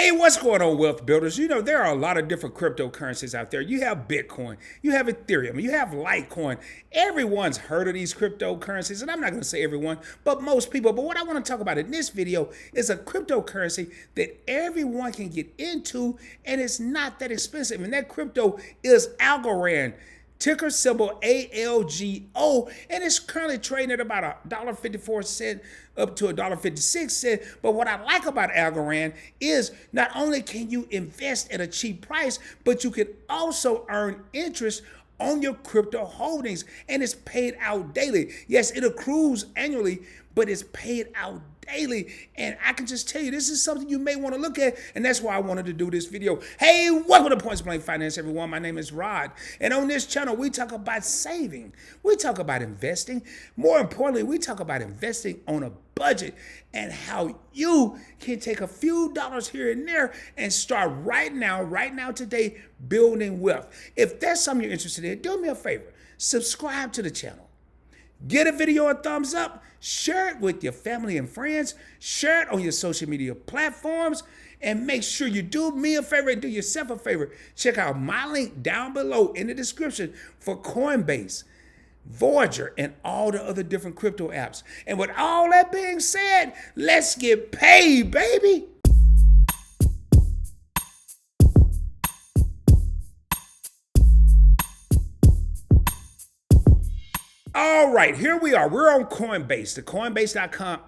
Hey, what's going on, wealth builders? You know, there are a lot of different cryptocurrencies out there. You have Bitcoin, you have Ethereum, you have Litecoin. Everyone's heard of these cryptocurrencies, and I'm not going to say everyone, but most people. But what I want to talk about in this video is a cryptocurrency that everyone can get into, and it's not that expensive. And that crypto is Algorand. Ticker symbol ALGO, and it's currently trading at about $1.54 up to $1.56. But what I like about Algorand is not only can you invest at a cheap price, but you can also earn interest on your crypto holdings, and it's paid out daily. Yes, it accrues annually, but it's paid out daily. And I can just tell you, this is something you may want to look at, and that's why I wanted to do this video. Hey, welcome to Points Blank Finance, everyone. My name is Rod, and on this channel, we talk about saving. We talk about investing. More importantly, we talk about investing on a budget and how you can take a few dollars here and there and start right now, today, building wealth. If that's something you're interested in, do me a favor. Subscribe to the channel. Give a video a thumbs up, share it with your family and friends, share it on your social media platforms, and make sure you do me a favor and do yourself a favor. Check out my link down below in the description for Coinbase, Voyager, and all the other different crypto apps. And with all that being said, let's get paid, baby. All right, here we are. We're on Coinbase, the Coinbase.com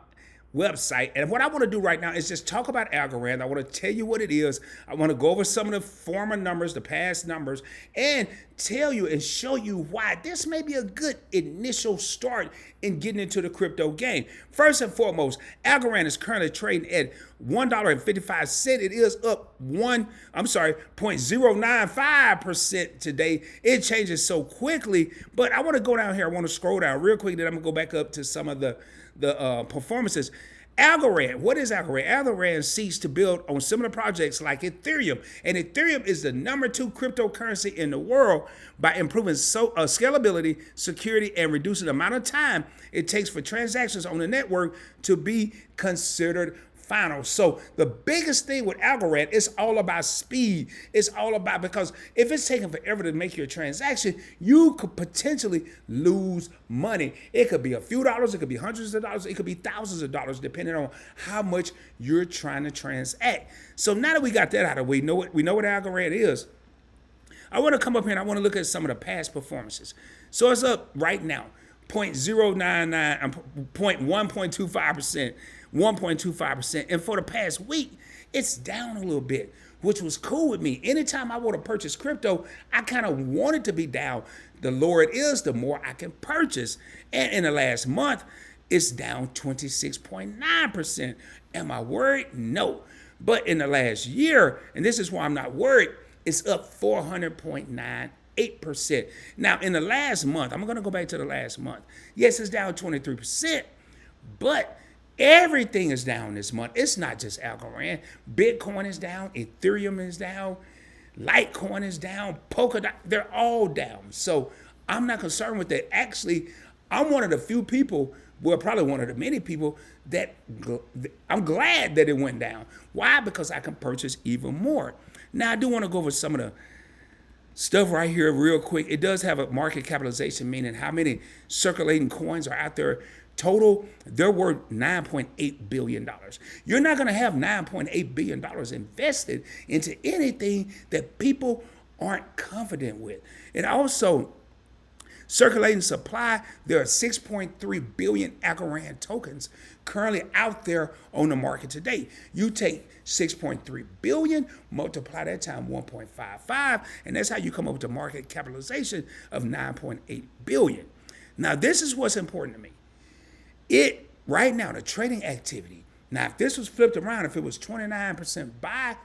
website. And what I want to do right now is just talk about Algorand. I want to tell you what it is. I want to go over some of the former numbers, the past numbers, and tell you and show you why this may be a good initial start in getting into the crypto game. First and foremost, Algorand is currently trading at $1.55. It is up 0.095% today. It changes so quickly, but I want to go down here. I want to scroll down real quick, then I'm going to go back up to some of the performances. Algorand, what is Algorand? Algorand seeks to build on similar projects like Ethereum, and Ethereum is the #2 cryptocurrency in the world by improving scalability, security, and reducing the amount of time it takes for transactions on the network to be considered final. So the biggest thing with Algorand is all about speed. It's all about, because if it's taking forever to make your transaction, you could potentially lose money. It could be a few dollars, it could be hundreds of dollars, it could be thousands of dollars, depending on how much you're trying to transact. So now that we got that out of the way, we know what Algorand is. I want to come up here and I want to look at some of the past performances. So it's up right now, 1.25%. 1.25%. And for the past week, it's down a little bit, which was cool with me. Anytime I want to purchase crypto, I kind of want it to be down. The lower it is, the more I can purchase. And in the last month, it's down 26.9%. Am I worried? No. But in the last year, and this is why I'm not worried, it's up 400.98%. Now, in the last month, I'm going to go back to the last month. Yes, it's down 23%, but everything is down this month. It's not just Algorand. Bitcoin is down. Ethereum is down. Litecoin is down. Polkadot, they're all down. So I'm not concerned with that. Actually, I'm one of the few people, well, probably one of the many people that I'm glad that it went down. Why? Because I can purchase even more. Now, I do want to go over some of the stuff right here real quick. It does have a market capitalization, meaning how many circulating coins are out there. Total, they're worth $9.8 billion. You're not going to have $9.8 billion invested into anything that people aren't confident with. And also, circulating supply, there are 6.3 billion Algorand tokens currently out there on the market today. You take 6.3 billion, multiply that times 1.55, and that's how you come up with the market capitalization of 9.8 billion. Now, this is what's important to me. Right now, the trading activity, now if this was flipped around, if it was 29% buy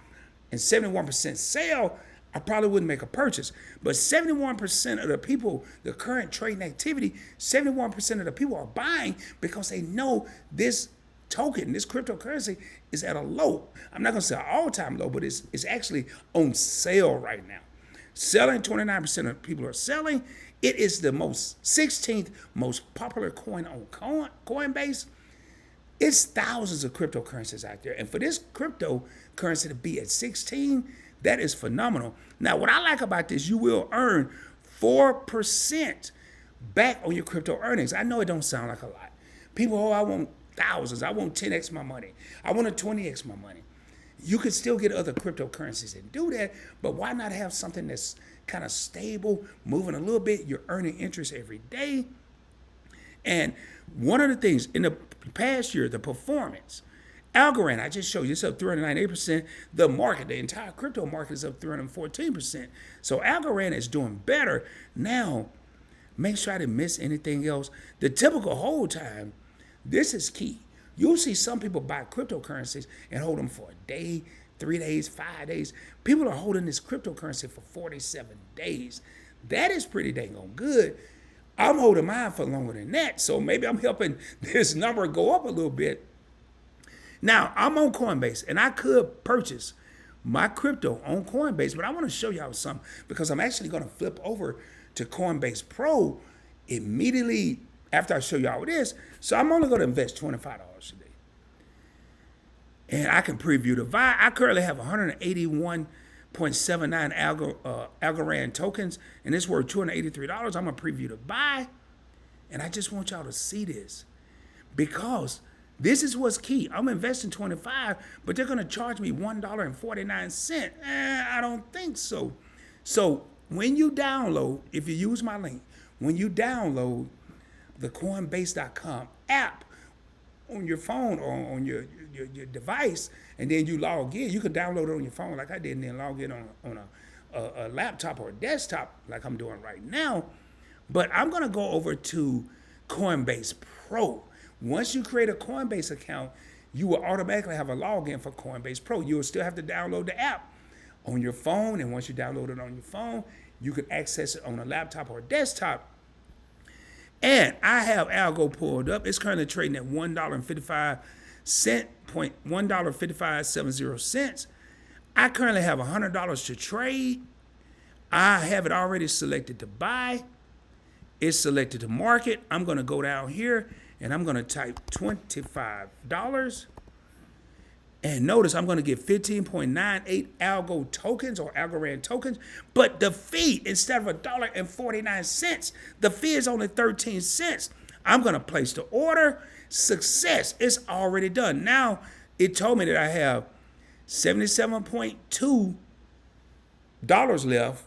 and 71% sell, I probably wouldn't make a purchase. But 71% of the people, the current trading activity, 71% of the people are buying because they know this token, this cryptocurrency is at a low. I'm not going to say an all-time low, but it's actually on sale right now. Selling, 29% of people are selling. It is the 16th most popular coin on Coinbase. It's thousands of cryptocurrencies out there. And for this cryptocurrency to be at 16, that is phenomenal. Now, what I like about this, you will earn 4% back on your crypto earnings. I know it don't sound like a lot. People, oh, I want thousands. I want 10x my money. I want to 20x my money. You could still get other cryptocurrencies and do that, but why not have something that's kind of stable, moving a little bit, you're earning interest every day? And one of the things in the past year, the performance, Algorand, I just showed you, it's up 398%. The market, the entire crypto market is up 314%. So Algorand is doing better. Now, make sure I didn't miss anything else. The typical hold time, this is key. You'll see some people buy cryptocurrencies and hold them for a day, 3 days, 5 days. People are holding this cryptocurrency for 47 days. That is pretty dang on good. I'm holding mine for longer than that, so maybe I'm helping this number go up a little bit. Now, I'm on Coinbase, and I could purchase my crypto on Coinbase, but I want to show y'all something because I'm actually going to flip over to Coinbase Pro immediately after I show y'all this. So I'm only going to invest $25 today. And I can preview the buy. I currently have 181.79 Algorand tokens, and it's worth $283. I'm going to preview the buy. And I just want y'all to see this because this is what's key. I'm investing $25, but they're going to charge me $1.49. I don't think so. So when you download, if you use my link, when you download the Coinbase.com app on your phone or on your device, and then you log in, you can download it on your phone like I did, and then log in on a laptop or a desktop like I'm doing right now. But I'm going to go over to Coinbase Pro. Once you create a Coinbase account, you will automatically have a login for Coinbase Pro. You will still have to download the app on your phone, and once you download it on your phone, you can access it on a laptop or a desktop. And I have ALGO pulled up. It's currently trading at $1.5570. I currently have $100 to trade. I have it already selected to buy. It's selected to market. I'm going to go down here and I'm going to type $25. And notice I'm going to get 15.98 ALGO tokens or Algorand tokens. But the fee, instead of $1.49, the fee is only 13 cents. I'm going to place the order. Success. It's already done. Now, it told me that I have $77.2 left.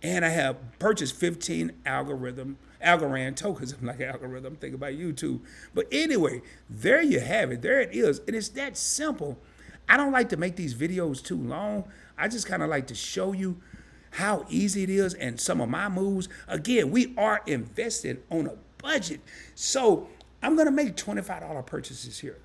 And I have purchased 15 Algorand tokens. I'm like an algorithm. I'm thinking about YouTube. But anyway, there you have it. There it is. And it's that simple. I don't like to make these videos too long. I just kind of like to show you how easy it is and some of my moves. Again, we are investing on a budget. So I'm going to make $25 purchases here.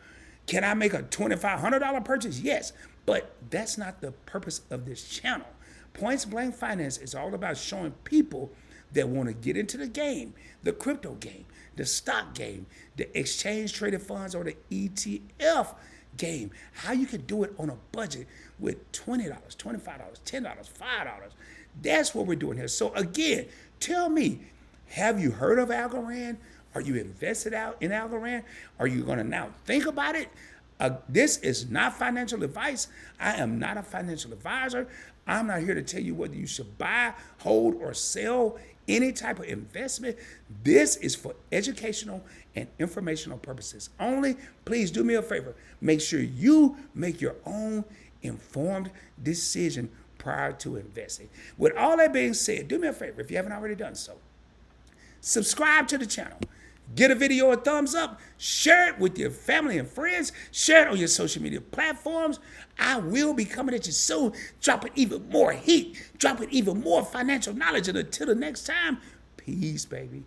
Can I make a $2,500 purchase? Yes. But that's not the purpose of this channel. Points Blank Finance is all about showing people that want to get into the game, the crypto game, the stock game, the exchange traded funds, or the ETF game, how you can do it on a budget with $20, $25, $10, $5. That's what we're doing here. So again, tell me, have you heard of Algorand? Are you invested out in Algorand? Are you going to now think about it? This is not financial advice. I am not a financial advisor. I'm not here to tell you whether you should buy, hold, or sell any type of investment. This is for educational and informational purposes only. Please do me a favor. Make sure you make your own informed decision prior to investing. With all that being said, do me a favor if you haven't already done so. Subscribe to the channel. Get a video a thumbs up, share it with your family and friends, share it on your social media platforms. I will be coming at you soon, dropping even more heat, dropping even more financial knowledge. And until the next time, peace, baby.